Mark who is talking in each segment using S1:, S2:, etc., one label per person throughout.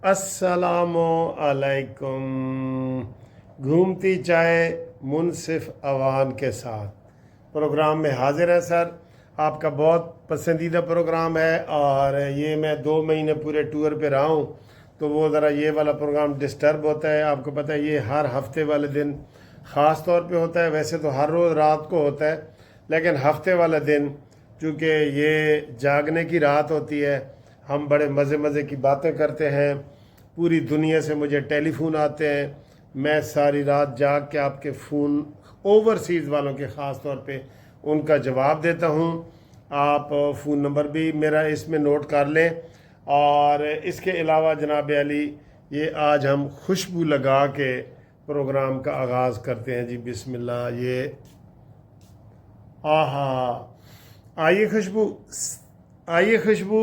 S1: السلام علیکم۔ گھومتی چائے منصف اوان کے ساتھ پروگرام میں حاضر ہے سر۔ آپ کا بہت پسندیدہ پروگرام ہے اور یہ میں 2 مہینے پورے ٹور پہ رہا ہوں تو وہ ذرا یہ والا پروگرام ڈسٹرب ہوتا ہے۔ آپ کو پتہ ہے یہ ہر ہفتے والے دن خاص طور پہ ہوتا ہے، ویسے تو ہر روز رات کو ہوتا ہے لیکن ہفتے والے دن چونکہ یہ جاگنے کی رات ہوتی ہے، ہم بڑے مزے کی باتیں کرتے ہیں، پوری دنیا سے مجھے ٹیلی فون آتے ہیں، میں ساری رات جاگ کے آپ کے فون اوورسیز والوں کے خاص طور پہ ان کا جواب دیتا ہوں۔ آپ فون نمبر بھی میرا اس میں نوٹ کر لیں۔ اور اس کے علاوہ جناب علی یہ آج ہم خوشبو لگا کے پروگرام کا آغاز کرتے ہیں۔ جی بسم اللہ۔ یہ آہا، آئیے خوشبو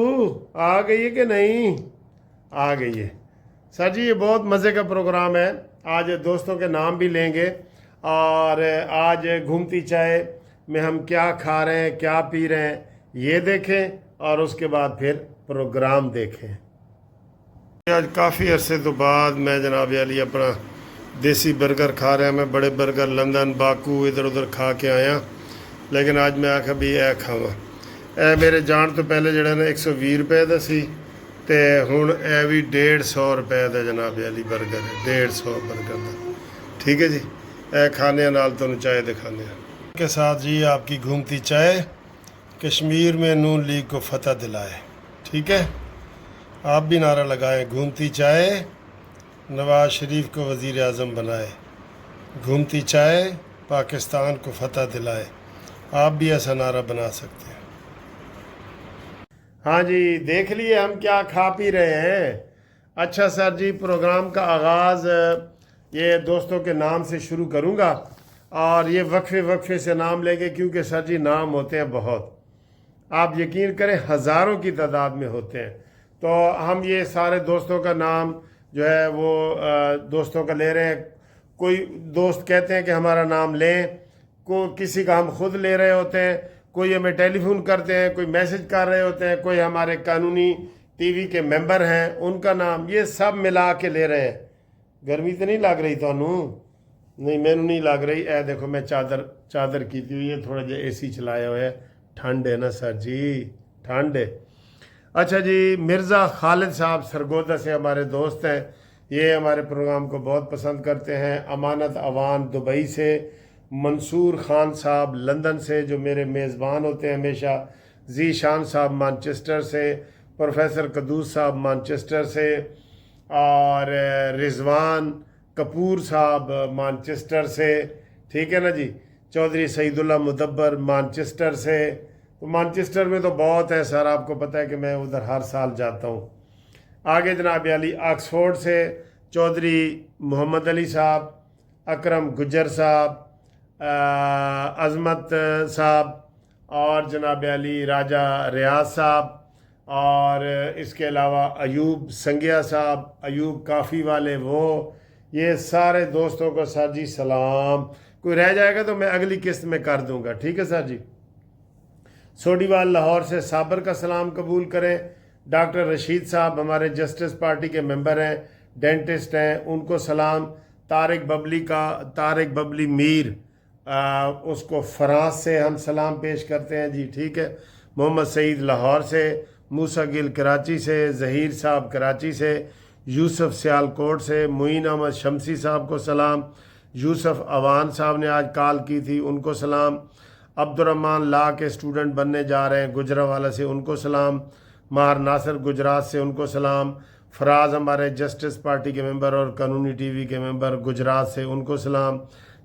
S1: آ گئی ہے کہ نہیں؟ آ گئی ہے سر جی۔ یہ بہت مزے کا پروگرام ہے۔ آج دوستوں کے نام بھی لیں گے اور آج گھومتی چائے میں ہم کیا کھا رہے ہیں، کیا پی رہے ہیں یہ دیکھیں اور اس کے بعد پھر پروگرام دیکھیں۔ آج کافی عرصے تو بعد میں جناب علی اپنا دیسی برگر کھا رہا، میں بڑے برگر لندن باکو ادھر ادھر کھا کے آیا لیکن آج میں آخیا بھی اے کھاواں۔ اے میرے جان تو پہلے جڑا نا 120 روپے دا سی تے ہن اے بھی 150 روپے دا جناب علی برگر ہے، 150 برگر دا۔ ٹھیک ہے جی، اے کھانے نال تو چائے دکھانے کے ساتھ جی آپ کی گھومتی چائے کشمیر میں نون لیگ کو فتح دلائے۔ ٹھیک ہے، آپ بھی نعرہ لگائیں، گھومتی چائے نواز شریف کو وزیر اعظم بنائے، گھومتی چائے پاکستان کو فتح دلائے۔ آپ بھی ایسا نعرہ بنا سکتے ہیں۔ ہاں جی، دیکھ لیے ہم کیا کھا پی رہے ہیں۔ اچھا سر جی، پروگرام کا آغاز یہ دوستوں کے نام سے شروع کروں گا اور یہ وقفے سے نام لیں گے کیونکہ سر جی نام ہوتے ہیں بہت، آپ یقین کریں ہزاروں کی تعداد میں ہوتے ہیں، تو ہم یہ سارے دوستوں کا نام جو ہے وہ دوستوں کا لے رہے ہیں۔ کوئی دوست کہتے ہیں کہ ہمارا نام لیں، کسی کا ہم خود لے رہے ہوتے ہیں، کوئی ہمیں ٹیلی فون کرتے ہیں، کوئی میسج کر رہے ہوتے ہیں، کوئی ہمارے قانونی ٹی وی کے ممبر ہیں ان کا نام، یہ سب ملا کے لے رہے ہیں۔ گرمی تو نہیں لگ رہی تھانوں؟ نہیں مینوں نہیں لگ رہی۔ اے دیکھو میں چادر کیتی ہوئی ہے، تھوڑا جہا اے سی چلایا ہوا ہے، ٹھنڈ ہے نا سر جی، ٹھنڈ ہے۔ اچھا جی، مرزا خالد صاحب سرگودا سے ہمارے دوست ہیں، یہ ہمارے پروگرام کو بہت پسند کرتے ہیں۔ امانت اوان دبئی سے، منصور خان صاحب لندن سے جو میرے میزبان ہوتے ہیں ہمیشہ، ذی شان صاحب مانچسٹر سے، پروفیسر قدوس صاحب مانچسٹر سے، اور رضوان کپور صاحب مانچسٹر سے، ٹھیک ہے نا جی، چودھری سعید اللہ مدبر مانچسٹر سے۔ تو مانچسٹر میں تو بہت ہے سر، آپ کو پتہ ہے کہ میں ادھر ہر سال جاتا ہوں۔ آگے جناب علی آکسفورڈ سے چودھری محمد علی صاحب، اکرم گجر صاحب، عظمت صاحب، اور جناب علی راجہ ریاض صاحب، اور اس کے علاوہ ایوب سنگیا صاحب، ایوب کافی والے، وہ یہ سارے دوستوں کو سر جی سلام۔ کوئی رہ جائے گا تو میں اگلی قسط میں کر دوں گا، ٹھیک ہے سر جی۔ سوڈی وال لاہور سے صابر کا سلام قبول کریں۔ ڈاکٹر رشید صاحب ہمارے جسٹس پارٹی کے ممبر ہیں، ڈینٹسٹ ہیں، ان کو سلام۔ طارق ببلی میر، اس کو فرانس سے ہم سلام پیش کرتے ہیں جی، ٹھیک ہے۔ محمد سعید لاہور سے، موسیٰ گل کراچی سے، ظہیر صاحب کراچی سے، یوسف سیالکوٹ سے، معین احمد شمسی صاحب کو سلام۔ یوسف اوان صاحب نے آج کال کی تھی، ان کو سلام۔ عبد الرحمن لا کے اسٹوڈنٹ بننے جا رہے ہیں گجرانوالہ سے، ان کو سلام۔ مار ناصر گجرات سے، ان کو سلام۔ فراز ہمارے جسٹس پارٹی کے ممبر اور قانونی ٹی وی کے ممبر گجرات سے، ان کو سلام۔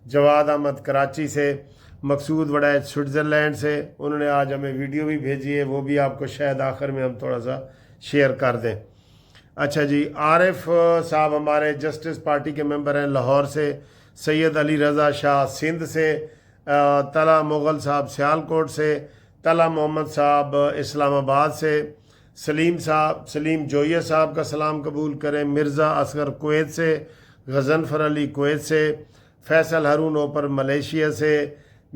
S1: جواد احمد کراچی سے، مقصود وڑائچ سوئٹزرلینڈ سے، انہوں نے آج ہمیں ویڈیو بھی بھیجی ہے، وہ بھی آپ کو شاید آخر میں ہم تھوڑا سا شیئر کر دیں۔ اچھا جی، عارف صاحب ہمارے جسٹس پارٹی کے ممبر ہیں لاہور سے۔ سید علی رضا شاہ سندھ سے، طلحہ مغل صاحب سیالکوٹ سے، طلحہ محمد صاحب اسلام آباد سے، سلیم جویہ صاحب کا سلام قبول کریں۔ مرزا اصغر کویت سے، غضنفر علی کویت سے، فیصل ہارون اوپر ملیشیا سے،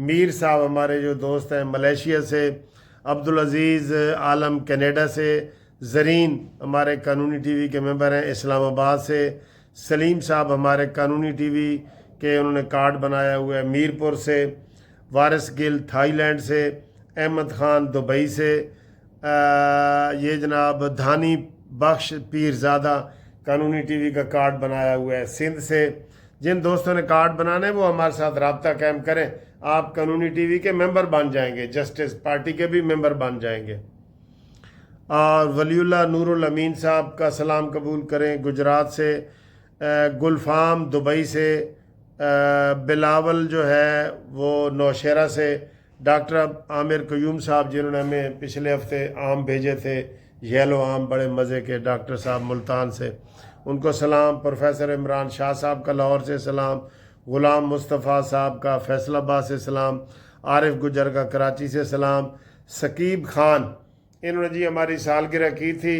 S1: میر صاحب ہمارے جو دوست ہیں ملیشیا سے، عبدالعزیز عالم کینیڈا سے، زرین ہمارے قانونی ٹی وی کے ممبر ہیں اسلام آباد سے، سلیم صاحب ہمارے قانونی ٹی وی کے انہوں نے کارڈ بنایا ہوا ہے میرپور سے، وارث گل تھائی لینڈ سے، احمد خان دبئی سے، یہ جناب دھانی بخش پیرزادہ قانونی ٹی وی کا کارڈ بنایا ہوا ہے سندھ سے۔ جن دوستوں نے کارڈ بنانے وہ ہمارے ساتھ رابطہ قائم کریں، آپ قانونی ٹی وی کے ممبر بن جائیں گے، جسٹس پارٹی کے بھی ممبر بن جائیں گے۔ اور ولی اللہ نور الامین صاحب کا سلام قبول کریں گجرات سے، گلفام دبئی سے، بلاول جو ہے وہ نوشہرہ سے، ڈاکٹر عامر قیوم صاحب جنہوں نے ہمیں پچھلے ہفتے آم بھیجے تھے، یلو آم بڑے مزے کے، ڈاکٹر صاحب ملتان سے، ان کو سلام۔ پروفیسر عمران شاہ صاحب کا لاہور سے سلام، غلام مصطفیٰ صاحب کا فیصل آباد سے سلام، عارف گجر کا کراچی سے سلام، ثقیب خان انہوں نے جی ہماری سالگرہ کی تھی،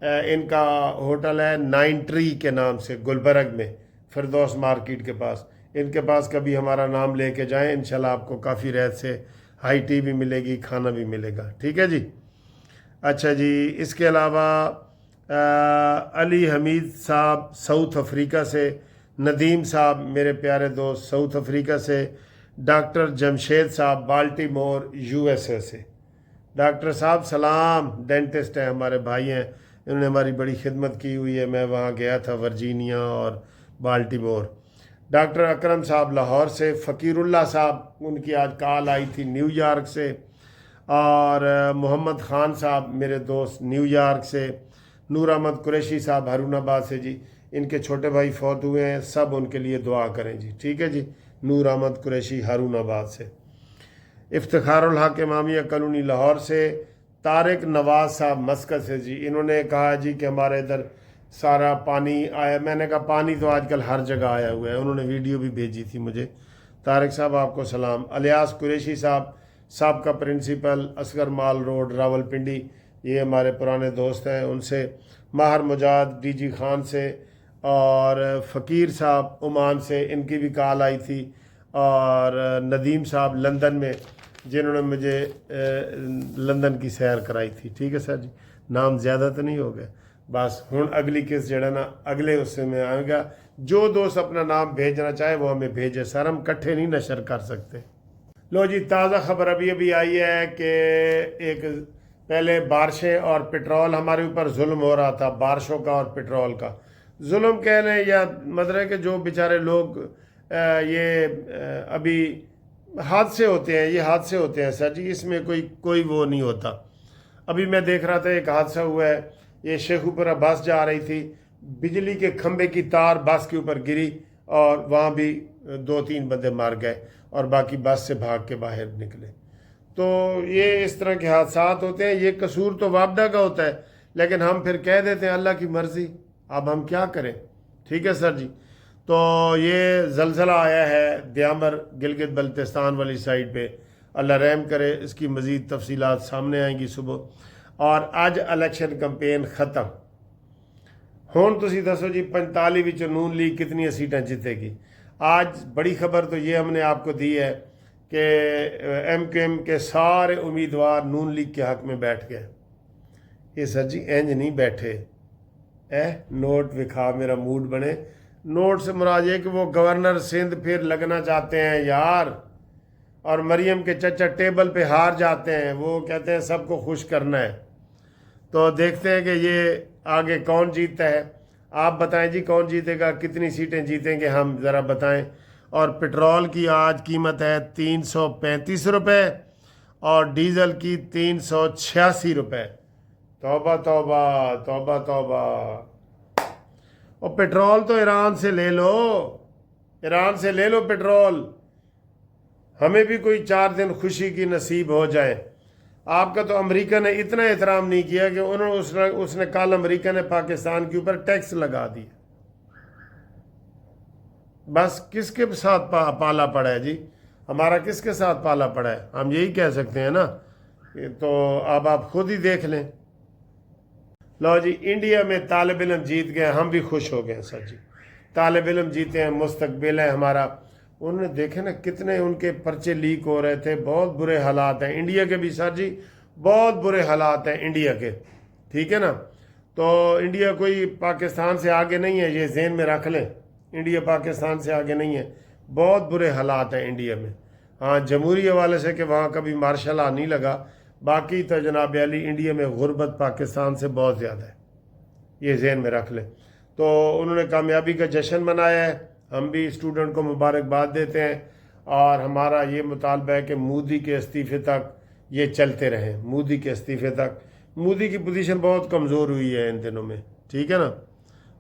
S1: ان کا ہوٹل ہے 9 ٹری کے نام سے گلبرگ میں فردوس مارکیٹ کے پاس، ان کے پاس کبھی ہمارا نام لے کے جائیں، انشاءاللہ آپ کو کافی رعایت سے ہائی ٹی بھی ملے گی، کھانا بھی ملے گا، ٹھیک ہے جی۔ اچھا جی، اس کے علاوہ علی حمید صاحب ساؤتھ افریقہ سے، ندیم صاحب میرے پیارے دوست ساؤتھ افریقہ سے، ڈاکٹر جمشید صاحب بالٹی مور یو ایس اے سے۔ ڈاکٹر صاحب سلام، ڈینٹسٹ ہیں ہمارے بھائی ہیں، انہوں نے ہماری بڑی خدمت کی ہوئی ہے، میں وہاں گیا تھا ورجینیا اور بالٹی مور۔ ڈاکٹر اکرم صاحب لاہور سے، فقیر اللہ صاحب ان کی آج کال آئی تھی نیو یارک سے، اور محمد خان صاحب میرے دوست نیو یارک سے، نور احمد قریشی صاحب ہارون آباد سے جی، ان کے چھوٹے بھائی فوت ہوئے ہیں، سب ان کے لیے دعا کریں جی، ٹھیک ہے جی۔ نور احمد قریشی ہارون آباد سے۔ افتخار الحق امامیہ کالونی لاہور سے، طارق نواز صاحب مسقط سے جی، انہوں نے کہا جی کہ ہمارے ادھر سارا پانی آیا، میں نے کہا پانی تو آج کل ہر جگہ آیا ہوا ہے، انہوں نے ویڈیو بھی بھیجی تھی مجھے۔ طارق صاحب آپ کو سلام۔ الیاس قریشی صاحب سابقہ پرنسپل اصغر مال روڈ راول پنڈی، یہ ہمارے پرانے دوست ہیں، ان سے۔ ماہر مجاد ڈی جی خان سے، اور فقیر صاحب عمان سے، ان کی بھی کال آئی تھی، اور ندیم صاحب لندن میں جنہوں نے مجھے لندن کی سیر کرائی تھی، ٹھیک ہے سر جی۔ نام زیادہ تو نہیں ہو گئے، بس ہوں اگلی قسط جڑا نا اگلے اس سے میں آئے گا، جو دوست اپنا نام بھیجنا چاہے وہ ہمیں بھیجے سر، ہم کٹھے نہیں نشر کر سکتے۔ لو جی، تازہ خبر ابھی آئی ہے کہ ایک پہلے بارشیں اور پٹرول ہمارے اوپر ظلم ہو رہا تھا، بارشوں کا اور پٹرول کا ظلم کہہ لیں یا مطلب ہے کہ جو بیچارے لوگ یہ ابھی حادثے ہوتے ہیں، یہ حادثے ہوتے ہیں سر جی، اس میں کوئی وہ نہیں ہوتا۔ ابھی میں دیکھ رہا تھا ایک حادثہ ہوا ہے، یہ شیخوپورہ بس جا رہی تھی، بجلی کے کھمبے کی تار بس کے اوپر گری اور وہاں بھی 2-3 بندے مار گئے اور باقی بس سے بھاگ کے باہر نکلے۔ تو یہ اس طرح کے حادثات ہوتے ہیں، یہ قصور تو وابڈا کا ہوتا ہے، لیکن ہم پھر کہہ دیتے ہیں اللہ کی مرضی، اب ہم کیا کریں، ٹھیک ہے سر جی۔ تو یہ زلزلہ آیا ہے دیامر گلگت بلتستان والی سائڈ پہ، اللہ رحم کرے، اس کی مزید تفصیلات سامنے آئیں گی صبح۔ اور آج الیکشن کمپین ختم، ہون تسی دسو جی 45 وچ نون لیگ کتنی سیٹیں جیتے گی۔ آج بڑی خبر تو یہ ہم نے آپ کو دی ہے کہ ایم کیو ایم کے سارے امیدوار نون لیگ کے حق میں بیٹھ گئے۔ یہ سر جی اینج نہیں بیٹھے، نوٹ وکھا میرا موڈ بنے، نوٹ سے مراد یہ کہ وہ گورنر سندھ پھر لگنا چاہتے ہیں یار، اور مریم کے چچا ٹیبل پہ ہار جاتے ہیں، وہ کہتے ہیں سب کو خوش کرنا ہے۔ تو دیکھتے ہیں کہ یہ آگے کون جیتتا ہے، آپ بتائیں جی کون جیتے گا، کتنی سیٹیں جیتیں گے ہم ذرا بتائیں۔ اور پٹرول کی آج قیمت ہے 335 روپے اور ڈیزل کی 386 روپے۔ توبہ توبہ توبہ توبہ، اور پٹرول تو ایران سے لے لو، ایران سے لے لو پٹرول، ہمیں بھی کوئی 4 دن خوشی کی نصیب ہو جائے۔ آپ کا تو امریکہ نے اتنا احترام نہیں کیا کہ اس نے کل امریکہ نے پاکستان کے اوپر ٹیکس لگا دیا۔ بس کس کے ساتھ پالا پڑا ہے جی، ہمارا کس کے ساتھ پالا پڑا ہے، ہم یہی کہہ سکتے ہیں نا۔ تو اب آپ خود ہی دیکھ لیں۔ لو جی، انڈیا میں طالب علم جیت گئے، ہم بھی خوش ہو گئے سر جی، طالب علم جیتے ہیں، مستقبل ہے ہمارا۔ انہوں نے دیکھے نا کتنے ان کے پرچے لیک ہو رہے تھے، بہت برے حالات ہیں انڈیا کے بھی سر جی، بہت برے حالات ہیں انڈیا کے۔ ٹھیک ہے نا. تو انڈیا کوئی پاکستان سے آگے نہیں ہے، یہ ذہن میں رکھ لیں. انڈیا پاکستان سے آگے نہیں ہے. بہت برے حالات ہیں انڈیا میں. ہاں جمہوری حوالے سے کہ وہاں کبھی مارشل لا نہیں لگا، باقی تو جناب علی انڈیا میں غربت پاکستان سے بہت زیادہ ہے، یہ ذہن میں رکھ لیں. تو انہوں نے کامیابی کا جشن منایا ہے، ہم بھی اسٹوڈنٹ کو مبارکباد دیتے ہیں، اور ہمارا یہ مطالبہ ہے کہ مودی کے استعفے تک یہ چلتے رہیں. مودی کے استعفے تک. مودی کی پوزیشن بہت کمزور ہوئی ہے ان دنوں میں، ٹھیک ہے نا،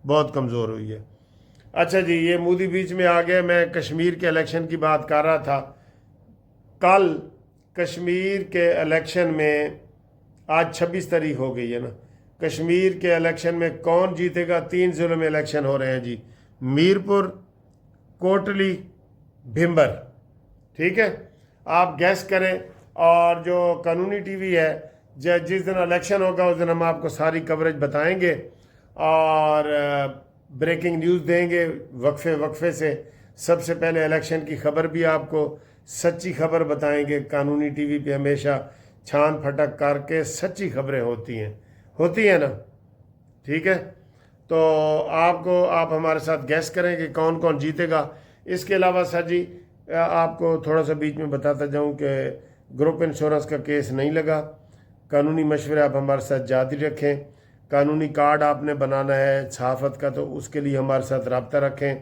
S1: بہت کمزور ہوئی ہے. اچھا جی، یہ مودی بیچ میں آ گئے. میں کشمیر کے الیکشن کی بات کر رہا تھا. کل کشمیر کے الیکشن میں، آج 26 تاریخ ہو گئی ہے نا، کشمیر کے الیکشن میں کون جیتے گا؟ 3 ضلعوں میں الیکشن ہو رہے ہیں جی، میرپور، کوٹلی، بھمبر. ٹھیک ہے، آپ گیس کریں. اور جو قانونی ٹی وی ہے، جس دن الیکشن ہوگا اس دن ہم آپ کو ساری کوریج بتائیں گے اور بریکنگ نیوز دیں گے وقفے وقفے سے. سب سے پہلے الیکشن کی خبر بھی آپ کو سچی خبر بتائیں گے. قانونی ٹی وی پہ ہمیشہ چھان پھٹک کر کے سچی خبریں ہوتی ہیں نا. ٹھیک ہے، تو آپ ہمارے ساتھ گیس کریں کہ کون کون جیتے گا. اس کے علاوہ سر جی آپ کو تھوڑا سا بیچ میں بتاتا جاؤں کہ گروپ انشورنس کا کیس نہیں لگا. قانونی مشورے آپ ہمارے ساتھ جاری رکھیں. قانونی کارڈ آپ نے بنانا ہے صحافت کا، تو اس کے لیے ہمارے ساتھ رابطہ رکھیں.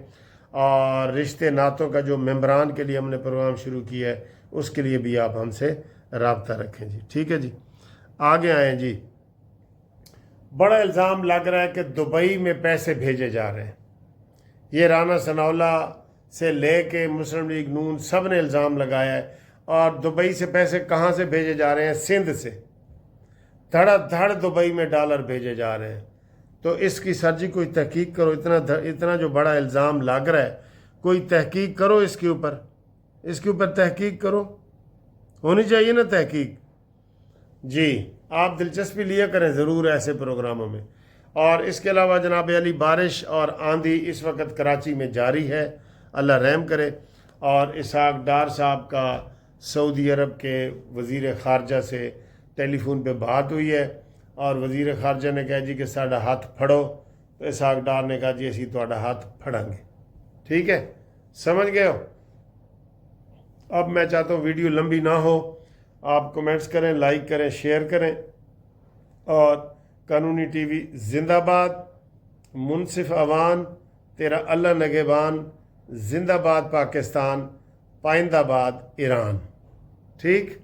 S1: اور رشتے ناتوں کا جو ممبران کے لیے ہم نے پروگرام شروع کیا ہے، اس کے لیے بھی آپ ہم سے رابطہ رکھیں جی. ٹھیک ہے جی، آگے آئیں جی. بڑا الزام لگ رہا ہے کہ دبئی میں پیسے بھیجے جا رہے ہیں. یہ رانا ثناءاللہ سے لے کے مسلم لیگ نون سب نے الزام لگایا ہے. اور دبئی سے پیسے کہاں سے بھیجے جا رہے ہیں؟ سندھ سے. دھڑا دھڑ دبئی میں ڈالر بھیجے جا رہے ہیں. تو اس کی سر جی کوئی تحقیق کرو. اتنا جو بڑا الزام لگ رہا ہے، کوئی تحقیق کرو اس کے اوپر تحقیق کرو. ہونی چاہیے نا تحقیق. جی آپ دلچسپی لیا کریں ضرور ایسے پروگراموں میں. اور اس کے علاوہ جناب علی بارش اور آندھی اس وقت کراچی میں جاری ہے، اللہ رحم کرے. اور اسحاق ڈار صاحب کا سعودی عرب کے وزیر خارجہ سے ٹیلی فون پہ بات ہوئی ہے، اور وزیر خارجہ نے کہا جی کہ ساڈا ہاتھ پھڑو. تو اسحاق ڈار نے کہا جی اسی تہاڈا ہاتھ پھڑاں گے. ٹھیک ہے، سمجھ گئے ہو. اب میں چاہتا ہوں ویڈیو لمبی نہ ہو، آپ کمنٹس کریں، لائک کریں، شیئر کریں. اور قانونی ٹی وی زندہ باد، منصف اوان، تیرا اللہ نگہبان، زندہ باد پاکستان، پائندہ باد ایران. ٹھیک.